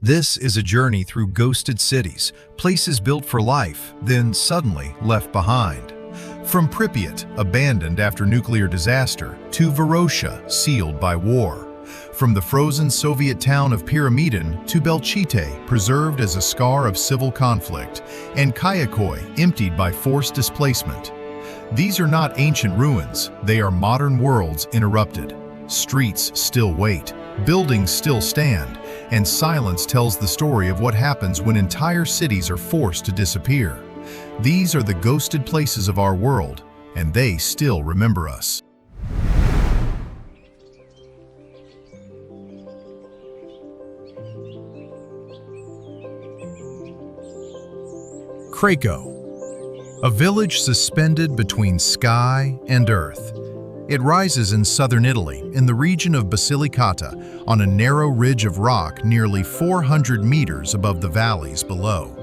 This is a journey through ghosted cities, places built for life, then suddenly left behind. From Pripyat, abandoned after nuclear disaster, to Varosha, sealed by war. From the frozen Soviet town of Pyramiden to Belchite, preserved as a scar of civil conflict, and Kayaköy, emptied by forced displacement. These are not ancient ruins, they are modern worlds interrupted. Streets still wait, buildings still stand, and silence tells the story of what happens when entire cities are forced to disappear. These are the ghosted places of our world, and they still remember us. Carco, a village suspended between sky and earth. It rises in southern Italy, in the region of Basilicata, on a narrow ridge of rock nearly 400 meters above the valleys below.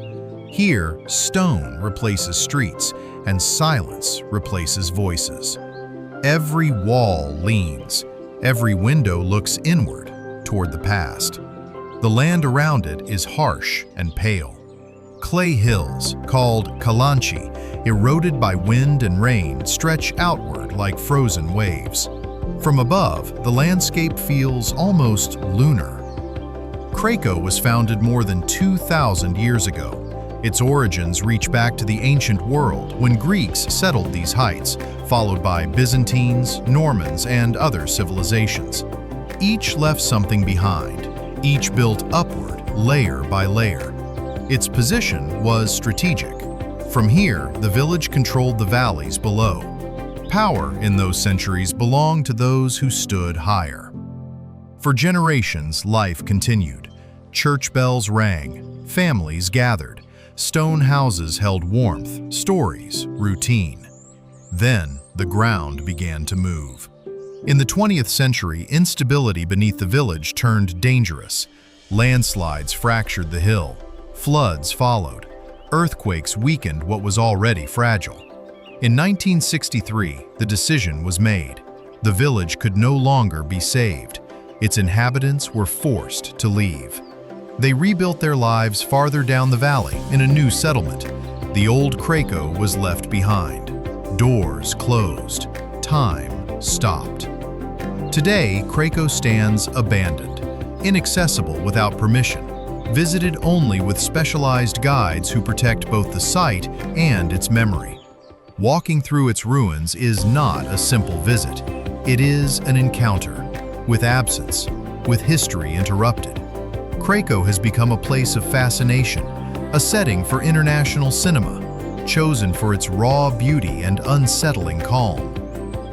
Here, stone replaces streets, and silence replaces voices. Every wall leans, every window looks inward, toward the past. The land around it is harsh and pale. Clay hills, called kalanchi, eroded by wind and rain, stretch outward like frozen waves. From above, the landscape feels almost lunar. Carco was founded more than 2,000 years ago. Its origins reach back to the ancient world when Greeks settled these heights, followed by Byzantines, Normans, and other civilizations. Each left something behind, each built upward, layer by layer. Its position was strategic. From here, the village controlled the valleys below. Power in those centuries belonged to those who stood higher. For generations, life continued. Church bells rang, families gathered, stone houses held warmth, stories, routine. Then, the ground began to move. In the 20th century, instability beneath the village turned dangerous. Landslides fractured the hill. Floods followed. Earthquakes weakened what was already fragile. In 1963, the decision was made. The village could no longer be saved. Its inhabitants were forced to leave. They rebuilt their lives farther down the valley in a new settlement. The old Carco was left behind. Doors closed. Time stopped. Today, Carco stands abandoned, inaccessible without permission, visited only with specialized guides who protect both the site and its memory. Walking through its ruins is not a simple visit. It is an encounter with absence, with history interrupted. Carco has become a place of fascination, a setting for international cinema, chosen for its raw beauty and unsettling calm.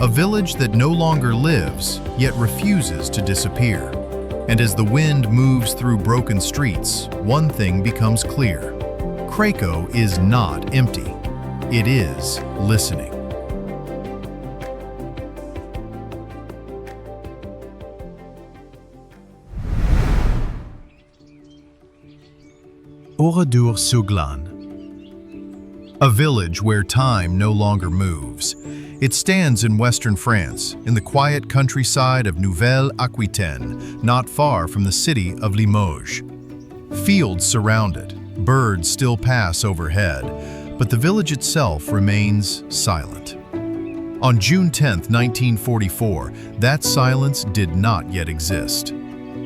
A village that no longer lives, yet refuses to disappear. And as the wind moves through broken streets, one thing becomes clear. Carco is not empty. It is listening. Oradour-sur-Glane, a village where time no longer moves. It stands in western France, in the quiet countryside of Nouvelle-Aquitaine, not far from the city of Limoges. Fields surround it, birds still pass overhead, but the village itself remains silent. On June 10, 1944, that silence did not yet exist.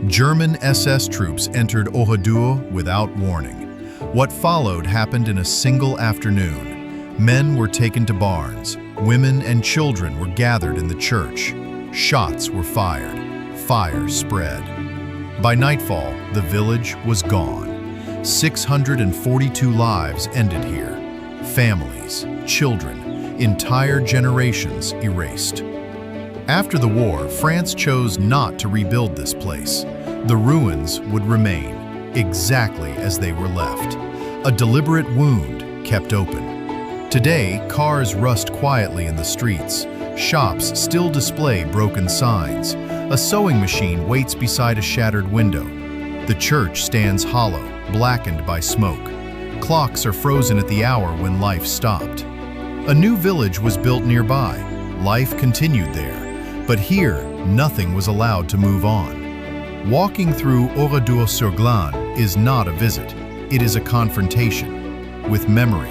German SS troops entered Oradour without warning. What followed happened in a single afternoon. Men were taken to barns. Women and children were gathered in the church. Shots were fired. Fire spread. By nightfall, the village was gone. 642 lives ended here. Families, children, entire generations erased. After the war, France chose not to rebuild this place. The ruins would remain exactly as they were left. A deliberate wound kept open. Today, cars rust quietly in the streets. Shops still display broken signs. A sewing machine waits beside a shattered window. The church stands hollow, blackened by smoke. Clocks are frozen at the hour when life stopped. A new village was built nearby. Life continued there. But here, nothing was allowed to move on. Walking through Oradour-sur-Glane, is not a visit. It is a confrontation with memory,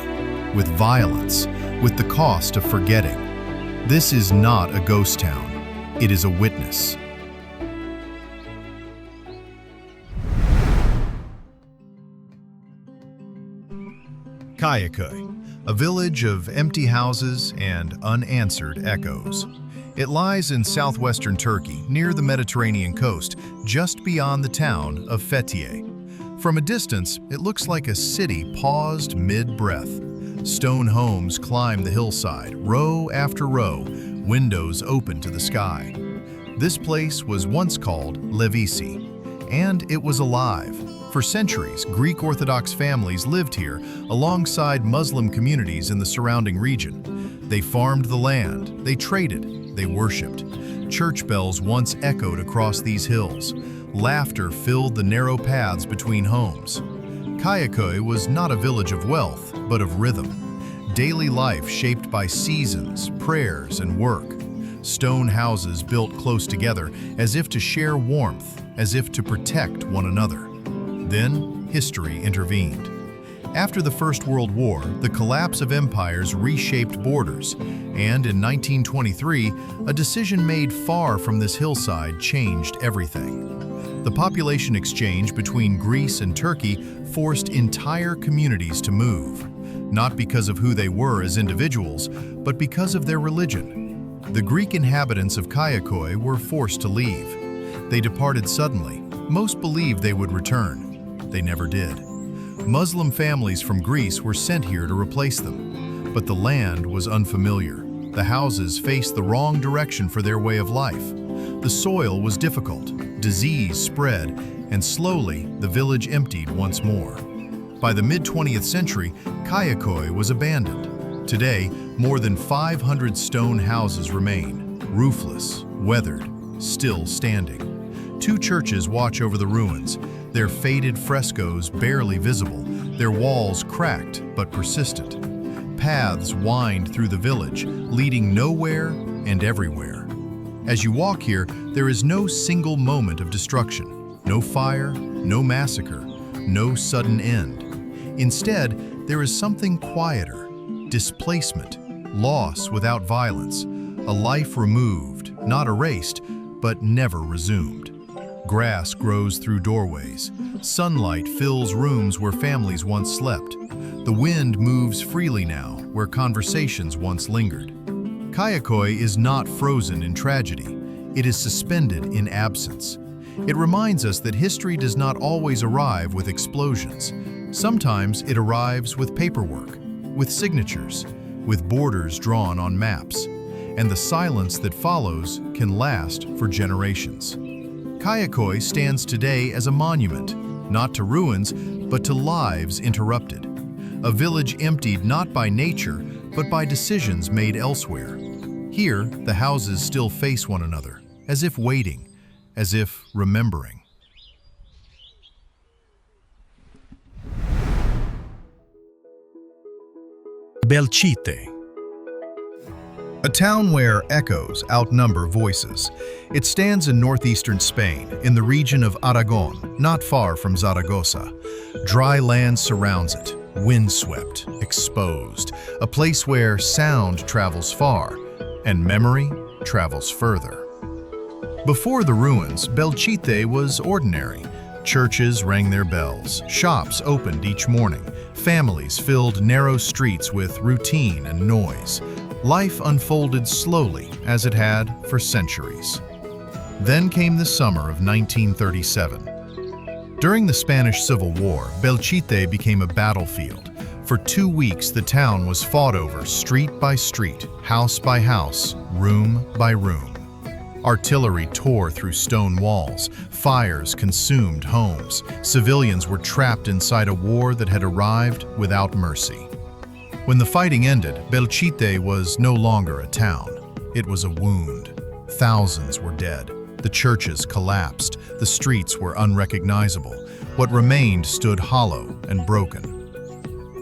with violence, with the cost of forgetting. This is not a ghost town. It is a witness. Kayaköy, a village of empty houses and unanswered echoes. It lies in southwestern Turkey, near the Mediterranean coast, just beyond the town of Fethiye. From a distance, it looks like a city paused mid-breath. Stone homes climb the hillside, row after row, windows open to the sky. This place was once called Levisi, and it was alive. For centuries, Greek Orthodox families lived here alongside Muslim communities in the surrounding region. They farmed the land, they traded, they worshipped. Church bells once echoed across these hills. Laughter filled the narrow paths between homes. Kayaköy was not a village of wealth, but of rhythm. Daily life shaped by seasons, prayers, and work. Stone houses built close together as if to share warmth, as if to protect one another. Then, history intervened. After the First World War, the collapse of empires reshaped borders, and in 1923, a decision made far from this hillside changed everything. The population exchange between Greece and Turkey forced entire communities to move, not because of who they were as individuals, but because of their religion. The Greek inhabitants of Kayaköy were forced to leave. They departed suddenly. Most believed they would return. They never did. Muslim families from Greece were sent here to replace them. But the land was unfamiliar. The houses faced the wrong direction for their way of life. The soil was difficult, disease spread, and slowly the village emptied once more. By the mid-20th century, Kayaköy was abandoned. Today, more than 500 stone houses remain, roofless, weathered, still standing. 2 churches watch over the ruins, their faded frescoes barely visible, their walls cracked but persistent. Paths wind through the village, leading nowhere and everywhere. As you walk here, there is no single moment of destruction, no fire, no massacre, no sudden end. Instead, there is something quieter, displacement, loss without violence, a life removed, not erased, but never resumed. Grass grows through doorways. Sunlight fills rooms where families once slept. The wind moves freely now where conversations once lingered. Kayaköy is not frozen in tragedy. It is suspended in absence. It reminds us that history does not always arrive with explosions. Sometimes it arrives with paperwork, with signatures, with borders drawn on maps. And the silence that follows can last for generations. Kayaköy stands today as a monument, not to ruins, but to lives interrupted. A village emptied not by nature, but by decisions made elsewhere. Here, the houses still face one another, as if waiting, as if remembering. Belchite. A town where echoes outnumber voices. It stands in northeastern Spain, in the region of Aragon, not far from Zaragoza. Dry land surrounds it, windswept, exposed, a place where sound travels far, and memory travels further. Before the ruins, Belchite was ordinary. Churches rang their bells, shops opened each morning, families filled narrow streets with routine and noise. Life unfolded slowly, as it had for centuries. Then came the summer of 1937. During the Spanish Civil War, Belchite became a battlefield. For 2 weeks, the town was fought over street by street, house by house, room by room. Artillery tore through stone walls, fires consumed homes, civilians were trapped inside a war that had arrived without mercy. When the fighting ended, Belchite was no longer a town. It was a wound. Thousands were dead. The churches collapsed. The streets were unrecognizable. What remained stood hollow and broken.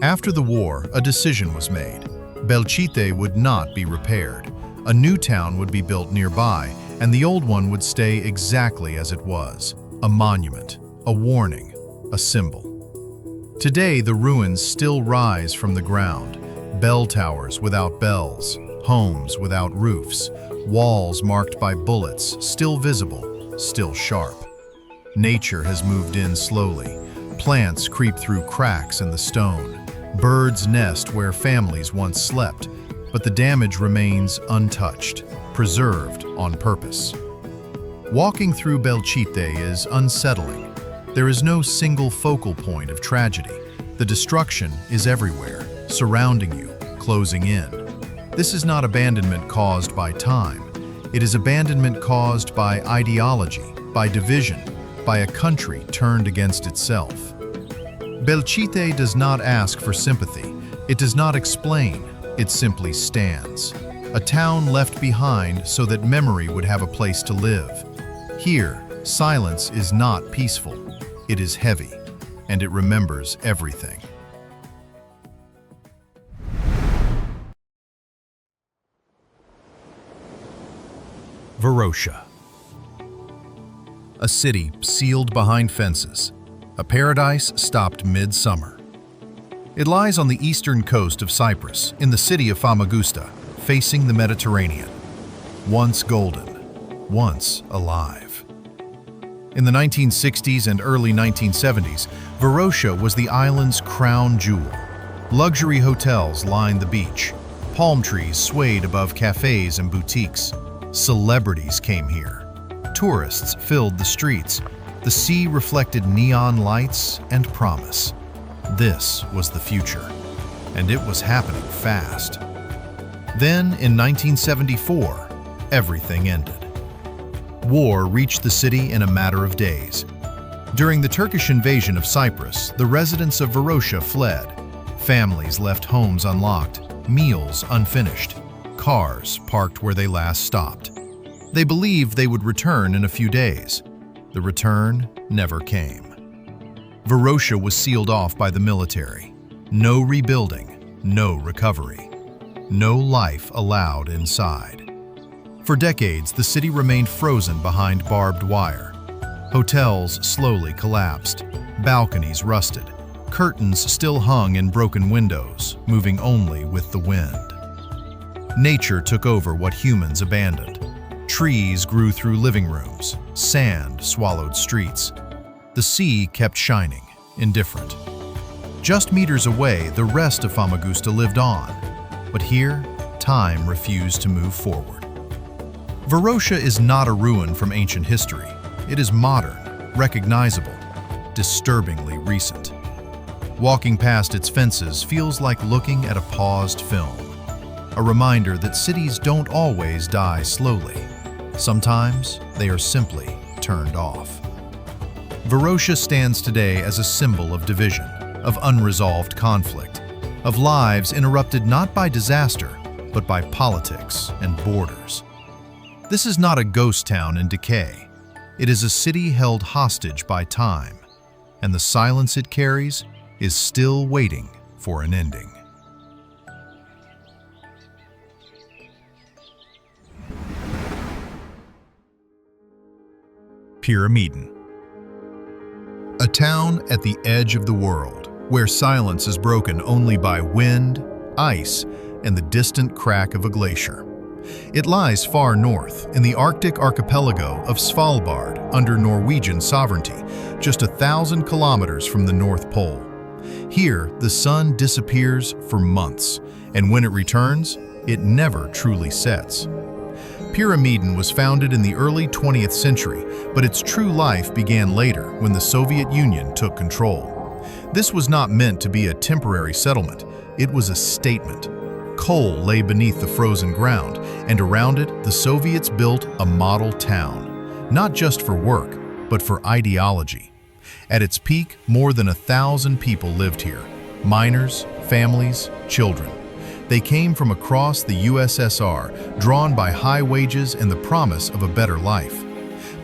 After the war, a decision was made. Belchite would not be repaired. A new town would be built nearby, and the old one would stay exactly as it was. A monument, a warning, a symbol. Today, the ruins still rise from the ground. Bell towers without bells, homes without roofs, walls marked by bullets, still visible, still sharp. Nature has moved in slowly. Plants creep through cracks in the stone. Birds nest where families once slept, but the damage remains untouched, preserved on purpose. Walking through Belchite is unsettling. There is no single focal point of tragedy. The destruction is everywhere, surrounding you, closing in. This is not abandonment caused by time. It is abandonment caused by ideology, by division, by a country turned against itself. Belchite does not ask for sympathy. It does not explain. It simply stands. A town left behind so that memory would have a place to live. Here, silence is not peaceful. It is heavy, and it remembers everything. Varosha. A city sealed behind fences, a paradise stopped mid-summer. It lies on the eastern coast of Cyprus, in the city of Famagusta, facing the Mediterranean. Once golden, once alive. In the 1960s and early 1970s, Varosha was the island's crown jewel. Luxury hotels lined the beach. Palm trees swayed above cafes and boutiques. Celebrities came here. Tourists filled the streets. The sea reflected neon lights and promise. This was the future, and it was happening fast. Then, in 1974, everything ended. War reached the city in a matter of days. During the Turkish invasion of Cyprus, the residents of Varosha fled. Families left homes unlocked, meals unfinished, cars parked where they last stopped. They believed they would return in a few days. The return never came. Varosha was sealed off by the military. No rebuilding, no recovery. No life allowed inside. For decades, the city remained frozen behind barbed wire. Hotels slowly collapsed. Balconies rusted. Curtains still hung in broken windows, moving only with the wind. Nature took over what humans abandoned. Trees grew through living rooms. Sand swallowed streets. The sea kept shining, indifferent. Just meters away, the rest of Famagusta lived on. But here, time refused to move forward. Varosha is not a ruin from ancient history. It is modern, recognizable, disturbingly recent. Walking past its fences feels like looking at a paused film. A reminder that cities don't always die slowly. Sometimes they are simply turned off. Varosha stands today as a symbol of division, of unresolved conflict, of lives interrupted not by disaster, but by politics and borders. This is not a ghost town in decay. It is a city held hostage by time, and the silence it carries is still waiting for an ending. Pyramiden. A town at the edge of the world, where silence is broken only by wind, ice, and the distant crack of a glacier. It lies far north, in the Arctic archipelago of Svalbard, under Norwegian sovereignty, just 1,000 kilometers from the North Pole. Here, the sun disappears for months, and when it returns, it never truly sets. Pyramiden was founded in the early 20th century, but its true life began later when the Soviet Union took control. This was not meant to be a temporary settlement. It was a statement. Coal lay beneath the frozen ground, and around it, the Soviets built a model town, not just for work, but for ideology. At its peak, more than 1,000 people lived here, miners, families, children. They came from across the USSR, drawn by high wages and the promise of a better life.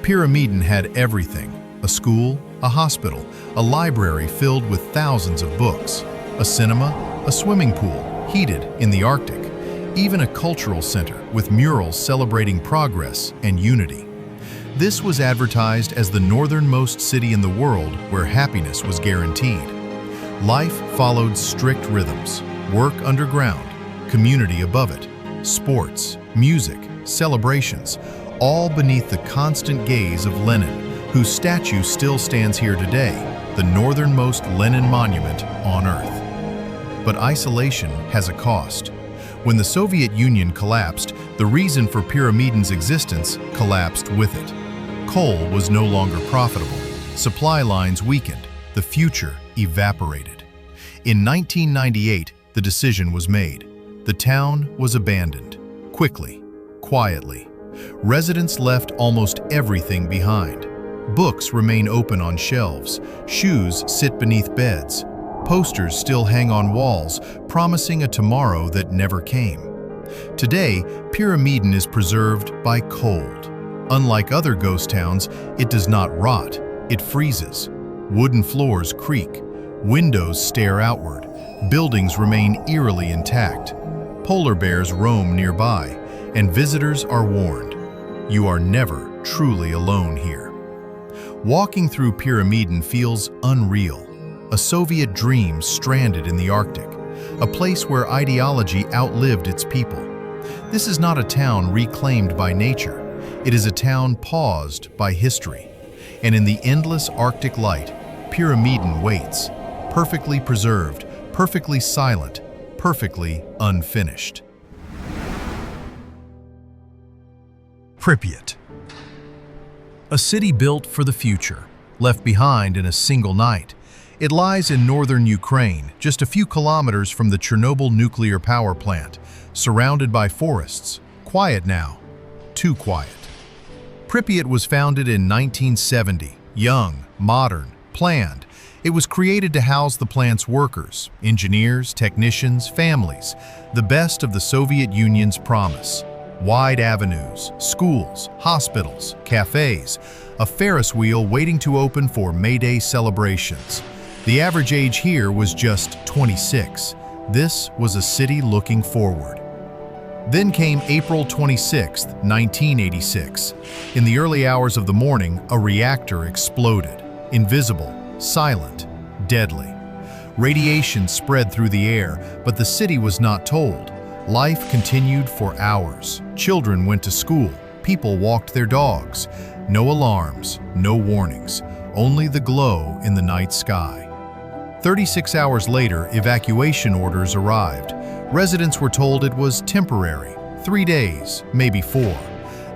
Pyramiden had everything: a school, a hospital, a library filled with thousands of books, a cinema, a swimming pool, heated in the Arctic, even a cultural center with murals celebrating progress and unity. This was advertised as the northernmost city in the world where happiness was guaranteed. Life followed strict rhythms: work underground, community above it, sports, music, celebrations, all beneath the constant gaze of Lenin, whose statue still stands here today, the northernmost Lenin monument on Earth. But isolation has a cost. When the Soviet Union collapsed, the reason for Pyramiden's existence collapsed with it. Coal was no longer profitable, supply lines weakened, the future evaporated. In 1998, the decision was made. The town was abandoned, quickly, quietly. Residents left almost everything behind. Books remain open on shelves, shoes sit beneath beds, posters still hang on walls, promising a tomorrow that never came. Today, Pyramiden is preserved by cold. Unlike other ghost towns, it does not rot, it freezes. Wooden floors creak, windows stare outward, buildings remain eerily intact. Polar bears roam nearby, and visitors are warned. You are never truly alone here. Walking through Pyramiden feels unreal, a Soviet dream stranded in the Arctic, a place where ideology outlived its people. This is not a town reclaimed by nature, it is a town paused by history. And in the endless Arctic light, Pyramiden waits, perfectly preserved, perfectly silent, perfectly unfinished. Pripyat. A city built for the future, left behind in a single night. It lies in northern Ukraine, just a few kilometers from the Chernobyl nuclear power plant, surrounded by forests. Quiet now, too quiet. Pripyat was founded in 1970, young, modern, planned. It was created to house the plant's workers, engineers, technicians, families, the best of the Soviet Union's promise. Wide avenues, schools, hospitals, cafes, a Ferris wheel waiting to open for May Day celebrations. The average age here was just 26. This was a city looking forward. Then came April 26, 1986. In the early hours of the morning, a reactor exploded. Invisible, silent, deadly. Radiation spread through the air, but the city was not told. Life continued for hours. Children went to school. People walked their dogs. No alarms, no warnings, only the glow in the night sky. 36 hours later, evacuation orders arrived. Residents were told it was temporary, 3 days, maybe 4.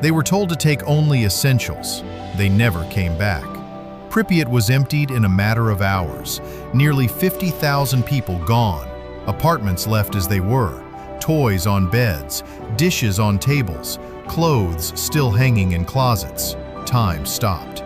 They were told to take only essentials. They never came back. Pripyat was emptied in a matter of hours. Nearly 50,000 people gone. Apartments left as they were. Toys on beds, dishes on tables, clothes still hanging in closets. Time stopped.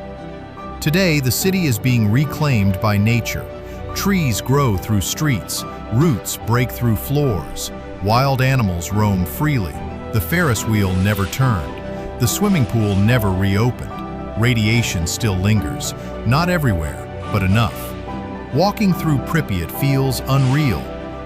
Today, the city is being reclaimed by nature. Trees grow through streets, roots break through floors, wild animals roam freely. The Ferris wheel never turned. The swimming pool never reopened. Radiation still lingers, not everywhere, but enough. Walking through Pripyat feels unreal.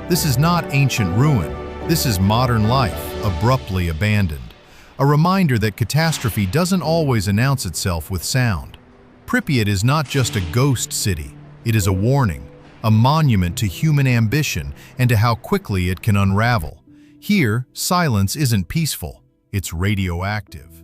This is not ancient ruin. This is modern life, abruptly abandoned. A reminder that catastrophe doesn't always announce itself with sound. Pripyat is not just a ghost city. It is a warning, a monument to human ambition and to how quickly it can unravel. Here, silence isn't peaceful, it's radioactive.